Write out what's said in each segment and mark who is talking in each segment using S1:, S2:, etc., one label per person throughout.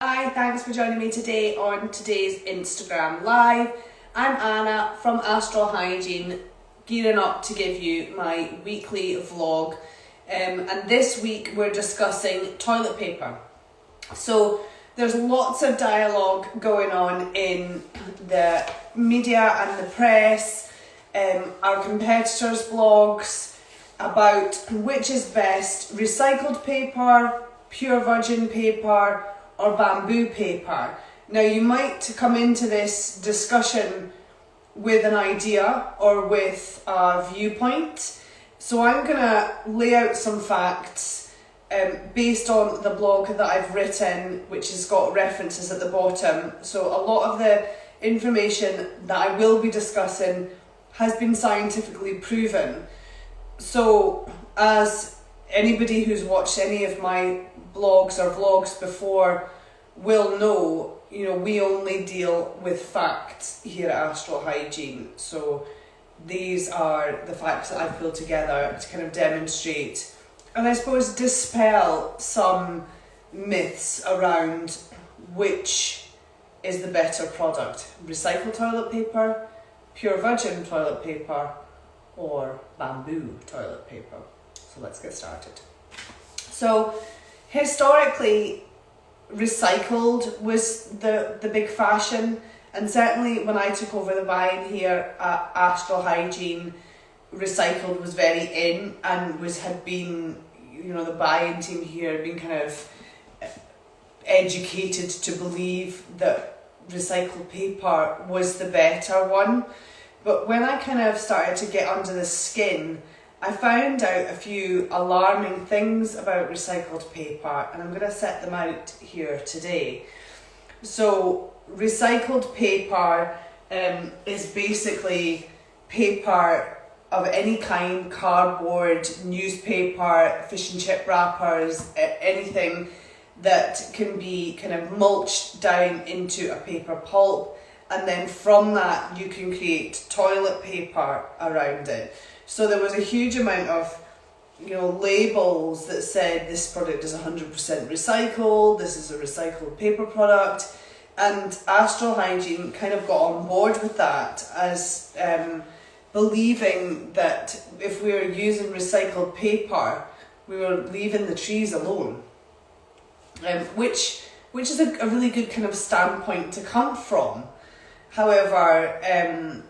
S1: Hi, thanks for joining me today on today's Instagram Live. I'm Anna from Astral Hygiene, gearing up to give you my weekly vlog. And this week we're discussing toilet paper. So there's lots of dialogue going on in the media and the press, our competitors' blogs, about which is best, recycled paper, pure virgin paper, or bamboo paper. Now you might come into this discussion with an idea or with a viewpoint. So I'm gonna lay out some facts based on the blog that I've written, which has got references at the bottom. So a lot of the information that I will be discussing has been scientifically proven. So as anybody who's watched any of my blogs or vlogs before will know, we only deal with facts here at Astral Hygiene. So these are the facts that I've pulled together to kind of demonstrate and I suppose dispel some myths around which is the better product: recycled toilet paper, pure virgin toilet paper, or bamboo toilet paper. So let's get started. So historically, recycled was the big fashion, and certainly when I took over the buying here at Astral Hygiene, recycled was very in and had been, the buying team here had been kind of educated to believe that recycled paper was the better one. But when I kind of started to get under the skin, I found out a few alarming things about recycled paper, and I'm going to set them out here today. So recycled paper is basically paper of any kind: cardboard, newspaper, fish and chip wrappers, anything that can be kind of mulched down into a paper pulp, and then from that you can create toilet paper around it. So there was a huge amount of, labels that said this product is 100% recycled, this is a recycled paper product, and Astral Hygiene kind of got on board with that as believing that if we were using recycled paper, we were leaving the trees alone, which is a really good kind of standpoint to come from. However,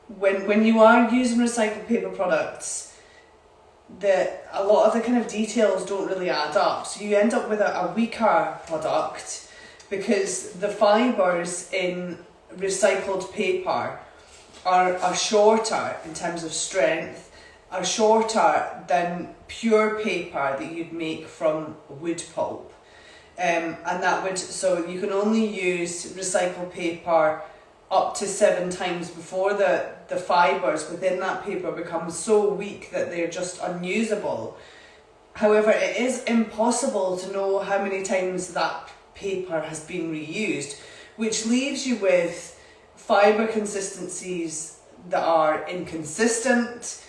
S1: when you are using recycled paper products, a lot of the kind of details don't really add up. So you end up with a weaker product because the fibres in recycled paper are shorter in terms of strength, are shorter than pure paper that you'd make from wood pulp. So you can only use recycled paper up to 7 times before the fibres within that paper become so weak that they're just unusable. However, it is impossible to know how many times that paper has been reused, which leaves you with fibre consistencies that are inconsistent,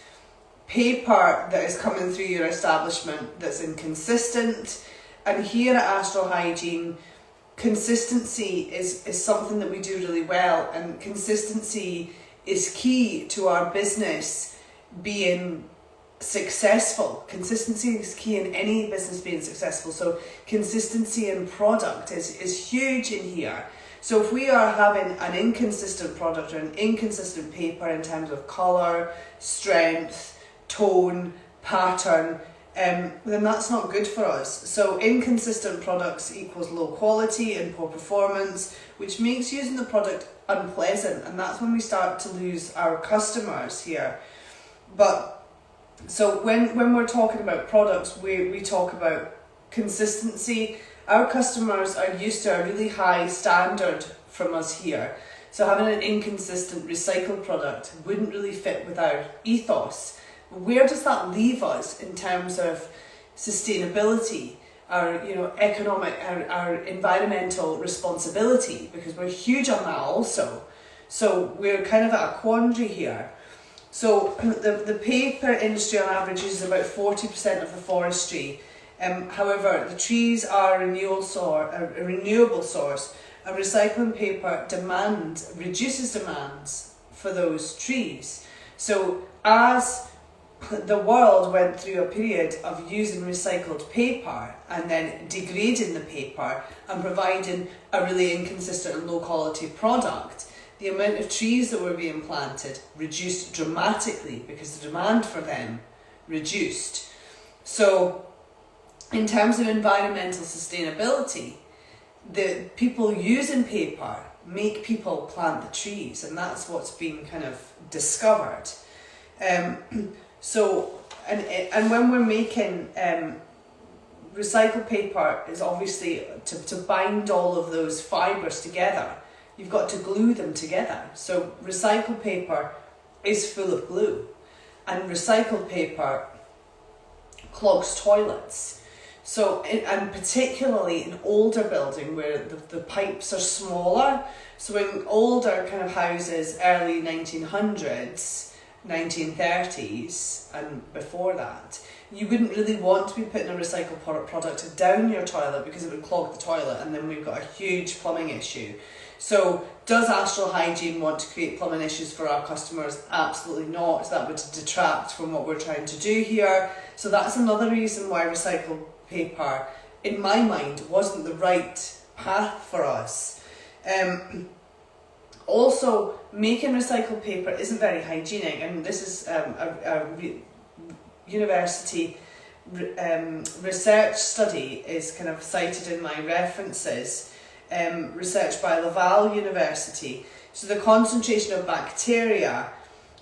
S1: paper that is coming through your establishment that's inconsistent. And here at Astral Hygiene, consistency is something that we do really well, and consistency is key to our business being successful. Consistency is key in any business being successful. So consistency in product is huge in here. So if we are having an inconsistent product or an inconsistent paper in terms of colour, strength, tone, pattern, then that's not good for us. So inconsistent products equals low quality and poor performance, which makes using the product unpleasant, and that's when we start to lose our customers here. But so when we're talking about products, we talk about consistency. Our customers are used to a really high standard from us here. So having an inconsistent recycled product wouldn't really fit with our ethos. Where does that leave us in terms of sustainability, our economic, our environmental responsibility? Because we're huge on that also. So we're kind of at a quandary here. So the paper industry on average uses about 40% of the forestry However, the trees are a renewable source, and recycling paper reduces demands for those trees. So as the world went through a period of using recycled paper and then degrading the paper and providing a really inconsistent and low quality product, the amount of trees that were being planted reduced dramatically because the demand for them reduced. So in terms of environmental sustainability, the people using paper make people plant the trees, and that's what's been kind of discovered. So when we're making recycled paper, is obviously to bind all of those fibres together, you've got to glue them together. So recycled paper is full of glue, and recycled paper clogs toilets. So, and particularly in older building where the pipes are smaller. So in older kind of houses, early 1900s, 1930s and before that, you wouldn't really want to be putting a recycled product down your toilet because it would clog the toilet, and then we've got a huge plumbing issue. So does Astral Hygiene want to create plumbing issues for our customers? Absolutely not. That would detract from what we're trying to do here. So that's another reason why recycled paper, in my mind, wasn't the right path for us. Also, making recycled paper isn't very hygienic, and this is a university research study is kind of cited in my references. Research by Laval University. So the concentration of bacteria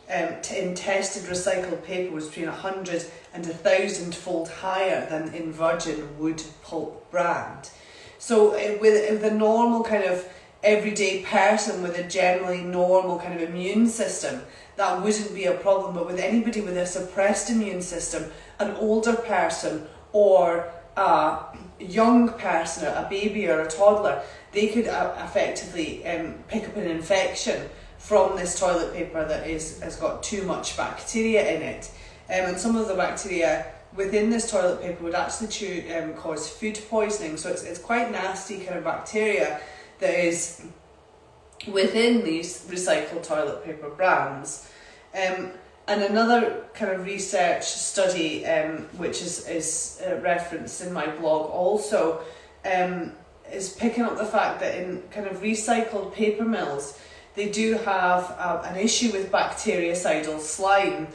S1: in tested recycled paper was between 100 and 1,000-fold higher than in virgin wood pulp brand. So with the normal kind of everyday person with a generally normal kind of immune system, that wouldn't be a problem. But with anybody with a suppressed immune system, an older person or a young person, a baby or a toddler, they could effectively pick up an infection from this toilet paper that has got too much bacteria in it. And some of the bacteria within this toilet paper would actually cause food poisoning. So it's quite nasty kind of bacteria that is within these recycled toilet paper brands. And another kind of research study, which is referenced in my blog also, is picking up the fact that in kind of recycled paper mills, they do have an issue with bactericidal slime.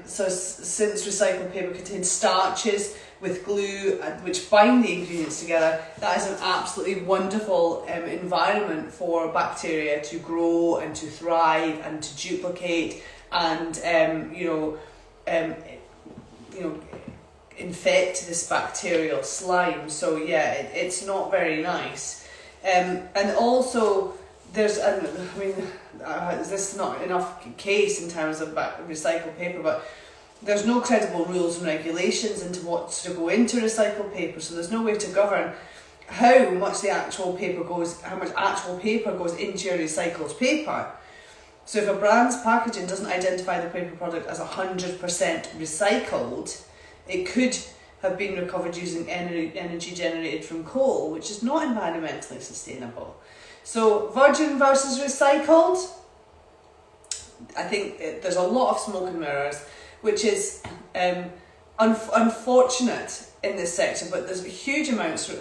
S1: So since recycled paper contains starches with glue which bind the ingredients together, that is an absolutely wonderful environment for bacteria to grow and to thrive and to duplicate and infect this bacterial slime. So yeah, it's not very nice. And also there's, this is not enough case in terms of recycled paper, but there's no credible rules and regulations into what's to go into recycled paper, so there's no way to govern how much actual paper goes into your recycled paper. So if a brand's packaging doesn't identify the paper product as 100% recycled, it could have been recovered using energy generated from coal, which is not environmentally sustainable. So virgin versus recycled, I think there's a lot of smoke and mirrors, which is unfortunate in this sector, but there's huge amounts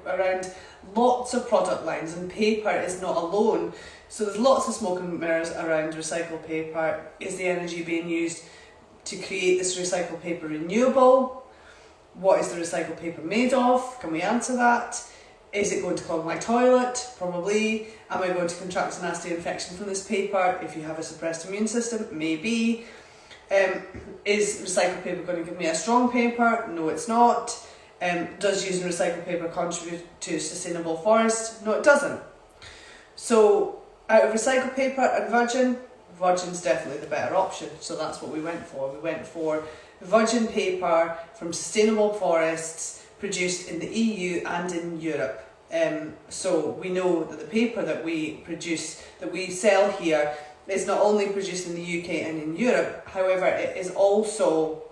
S1: around lots of product lines, and paper is not alone. So there's lots of smoke and mirrors around recycled paper. Is the energy being used to create this recycled paper renewable? What is the recycled paper made of? Can we answer that? Is it going to clog my toilet? Probably. Am I going to contract a nasty infection from this paper? If you have a suppressed immune system, maybe. Is recycled paper going to give me a strong paper? No, it's not. Does using recycled paper contribute to sustainable forest? No, it doesn't. So out of recycled paper and virgin's definitely the better option. So that's what we went for. We went for virgin paper from sustainable forests produced in the EU and in Europe. So we know that the paper that we produce, that we sell here, is not only produced in the UK and in Europe, however, it is also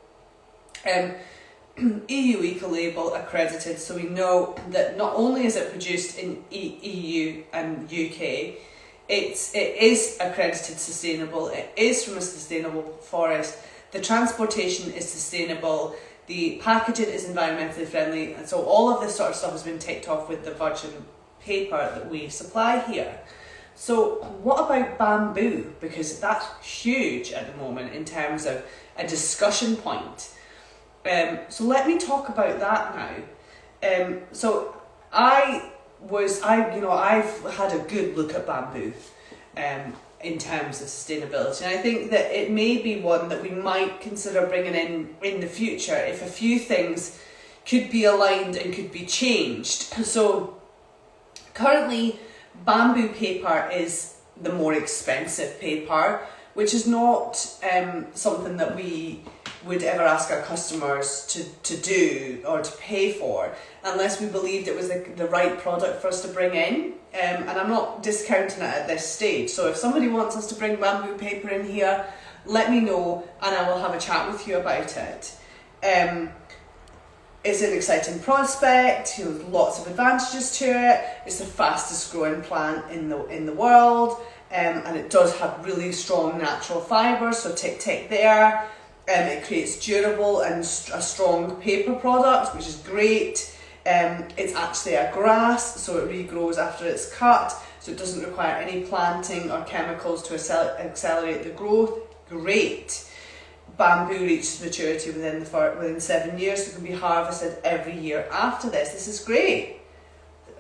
S1: EU Ecolabel accredited, so we know that not only is it produced in EU and UK, it is accredited sustainable, it is from a sustainable forest, the transportation is sustainable, the packaging is environmentally friendly, and so all of this sort of stuff has been ticked off with the virgin paper that we supply here. So what about bamboo? Because that's huge at the moment in terms of a discussion point. So let me talk about that now. So I've had a good look at bamboo in terms of sustainability, and I think that it may be one that we might consider bringing in the future if a few things could be aligned and could be changed. So currently bamboo paper is the more expensive paper, which is not something that we would ever ask our customers to do or to pay for unless we believed it was the right product for us to bring in. And I'm not discounting it at this stage. So if somebody wants us to bring bamboo paper in here, let me know and I will have a chat with you about it. It's an exciting prospect, lots of advantages to it. It's the fastest growing plant in the world, and it does have really strong natural fibres, so tick there. It creates durable and a strong paper product, which is great. It's actually a grass, so it regrows after it's cut, so it doesn't require any planting or chemicals to accelerate the growth. Great. Bamboo reaches maturity within 7 years, so it can be harvested every year after this. This is great.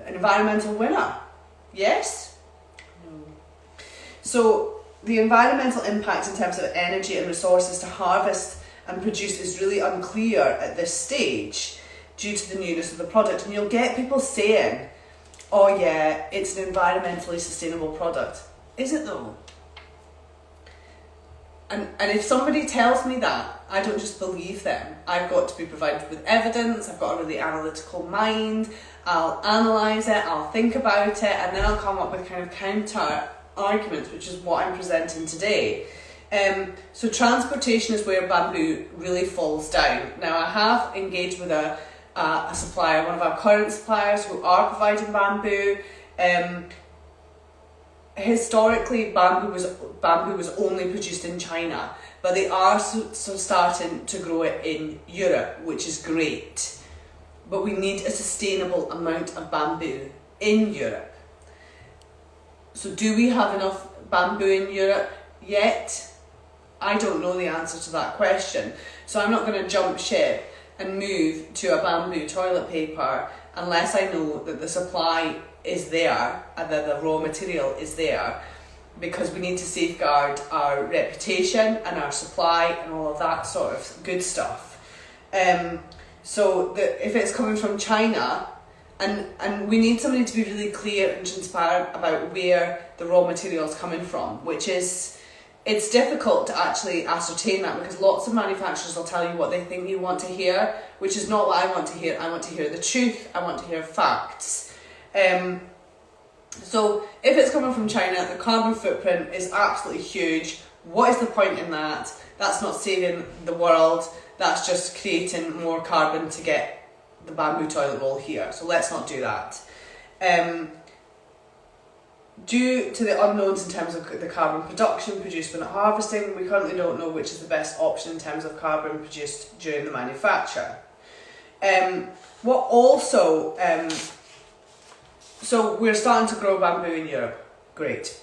S1: An environmental winner. Yes? No. So the environmental impact in terms of energy and resources to harvest and produce is really unclear at this stage due to the newness of the product. And you'll get people saying, oh yeah, it's an environmentally sustainable product. Is it though? And if somebody tells me that, I don't just believe them. I've got to be provided with evidence, I've got a really analytical mind, I'll analyse it, I'll think about it, and then I'll come up with kind of counter arguments, which is what I'm presenting today. So transportation is where bamboo really falls down. Now I have engaged with a supplier, one of our current suppliers who are providing bamboo. Historically, bamboo was only produced in China, but they are so starting to grow it in Europe, which is great. But we need a sustainable amount of bamboo in Europe. So do we have enough bamboo in Europe yet? I don't know the answer to that question. So I'm not going to jump ship and move to a bamboo toilet paper unless I know that the supply is there and that the raw material is there, because we need to safeguard our reputation and our supply and all of that sort of good stuff. So if it's coming from China, and we need somebody to be really clear and transparent about where the raw material is coming from, which is, it's difficult to actually ascertain that because lots of manufacturers will tell you what they think you want to hear, which is not what I want to hear. I want to hear the truth, I want to hear facts. So if it's coming from China, the carbon footprint is absolutely huge. What is the point in that? That's not saving the world, that's just creating more carbon to get the bamboo toilet bowl here. So let's not do that. Due to the unknowns in terms of the carbon production produced when harvesting, we currently don't know which is the best option in terms of carbon produced during the manufacture. So we're starting to grow bamboo in Europe. Great.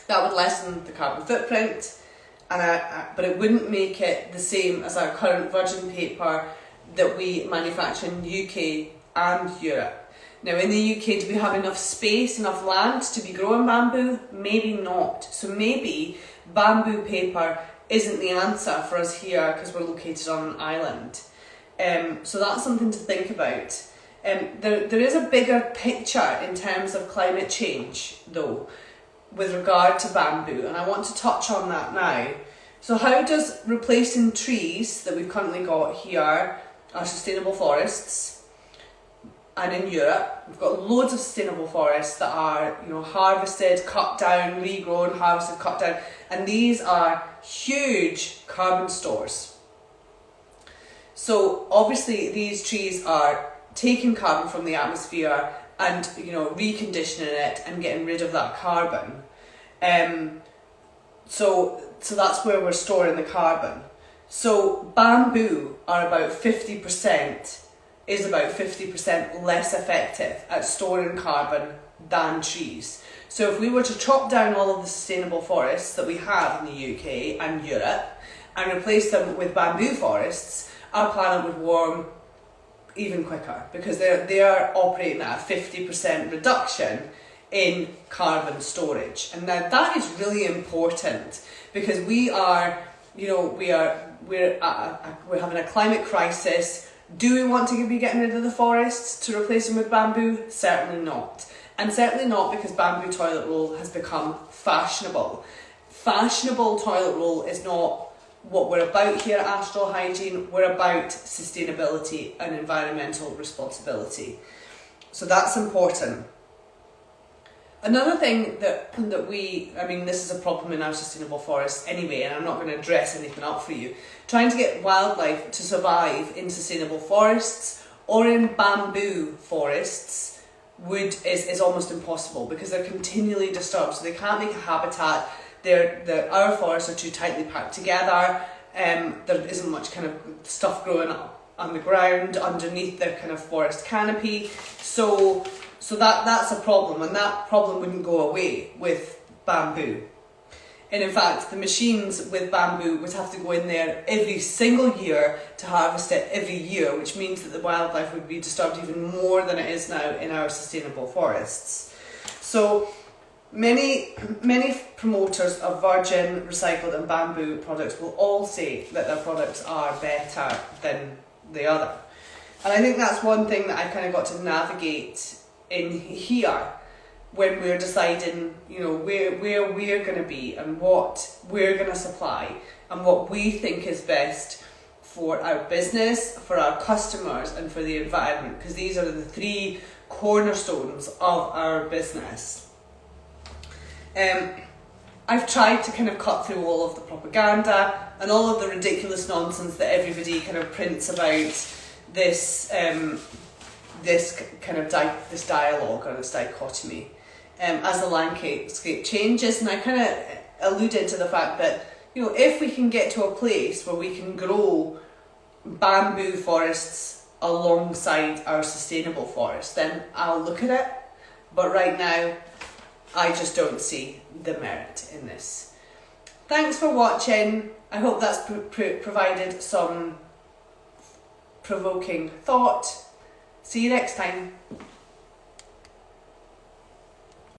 S1: That would lessen the carbon footprint, but it wouldn't make it the same as our current virgin paper that we manufacture in the UK and Europe. Now in the UK, do we have enough space, enough land to be growing bamboo? Maybe not. So maybe bamboo paper isn't the answer for us here because we're located on an island. So that's something to think about. There is a bigger picture in terms of climate change though, with regard to bamboo, and I want to touch on that now. So how does replacing trees that we've currently got here, our sustainable forests, and in Europe, we've got loads of sustainable forests that are, harvested, cut down, regrown, harvested, cut down, and these are huge carbon stores. So obviously these trees are taking carbon from the atmosphere and reconditioning it and getting rid of that carbon. So that's where we're storing the carbon. So bamboo is about 50% less effective at storing carbon than trees. So if we were to chop down all of the sustainable forests that we have in the UK and Europe and replace them with bamboo forests, our planet would warm even quicker, because they are operating at a 50% reduction in carbon storage. And now that is really important, because we're having a climate crisis. Do we want to be getting rid of the forests to replace them with bamboo? Certainly not. And certainly not because bamboo toilet roll has become fashionable. Fashionable toilet roll is not what we're about here at Astral Hygiene. We're about sustainability and environmental responsibility. So that's important. Another thing that this is a problem in our sustainable forests anyway, and I'm not going to dress anything up for you. Trying to get wildlife to survive in sustainable forests or in bamboo forests is almost impossible, because they're continually disturbed, so they can't make a habitat. Our forests are too tightly packed together. There isn't much kind of stuff growing up on the ground underneath the kind of forest canopy. So that's a problem, and that problem wouldn't go away with bamboo. And in fact, the machines with bamboo would have to go in there every single year to harvest it every year, which means that the wildlife would be disturbed even more than it is now in our sustainable forests. So many promoters of virgin, recycled and bamboo products will all say that their products are better than the other. And I think that's one thing that I kind of got to navigate in here when we're deciding, where we're going to be and what we're going to supply and what we think is best for our business, for our customers and for the environment, because these are the three cornerstones of our business. I've tried to kind of cut through all of the propaganda and all of the ridiculous nonsense that everybody kind of prints about this this dialogue or this dichotomy as the landscape changes. And I kind of alluded to the fact that, if we can get to a place where we can grow bamboo forests alongside our sustainable forests, then I'll look at it. But right now, I just don't see the merit in this. Thanks for watching. I hope that's provided some provoking thought. See you next time.